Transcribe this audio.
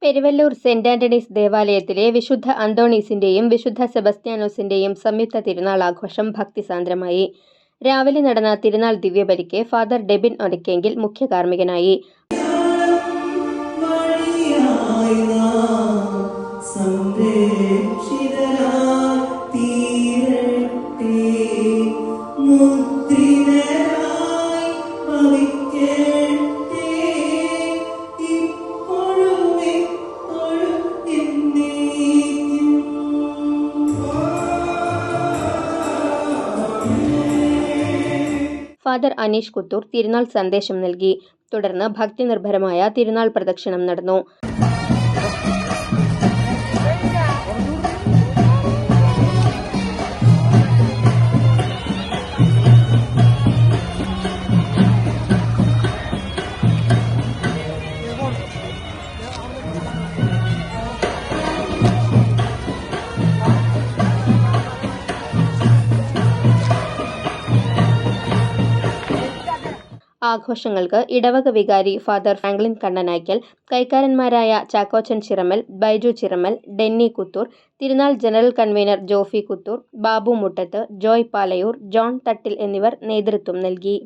Peruvallur saint Antony's ദേവാലയത്തിലെ വിശുദ്ധ അന്തോണീസിന്റെയും വിശുദ്ധ സെബസ്ത്യാനോസിന്റെയും സംയുക്ത തിരുനാൾ ആഘോഷം ഭക്തിസാന്ദ്രമായി. രാവിലെ നടന്ന തിരുനാൾ ദിവ്യബലിക്ക് ഫാദർ ഡെബിൻ ഒലക്കെങ്കിൽ മുഖ്യ കാർമ്മികനായി. ഫാദർ അനീഷ് കുത്തൂർ തിരുനാൾ സന്ദേശം നൽകി. തുടർന്ന് ഭക്തിനിർഭരമായ തിരുനാൾ പ്രദക്ഷിണം നടന്നു. ആഘോഷങ്ങൾക്ക് ഇടവക വികാരി ഫാദർ ഫ്രാങ്ക്ലിൻ കണ്ണനായ്ക്കൽ, കൈക്കാരന്മാരായ ചാക്കോച്ചൻ ചിറമൽ, ബൈജു ചിറമൽ, ഡെന്നി കുത്തൂർ, തിരുനാൾ ജനറൽ കൺവീനർ ജോഫി കുത്തൂർ, ബാബു മുട്ടത്ത്, ജോയ് പാലയൂർ, ജോൺ തട്ടിൽ എന്നിവർ നേതൃത്വം നൽകി.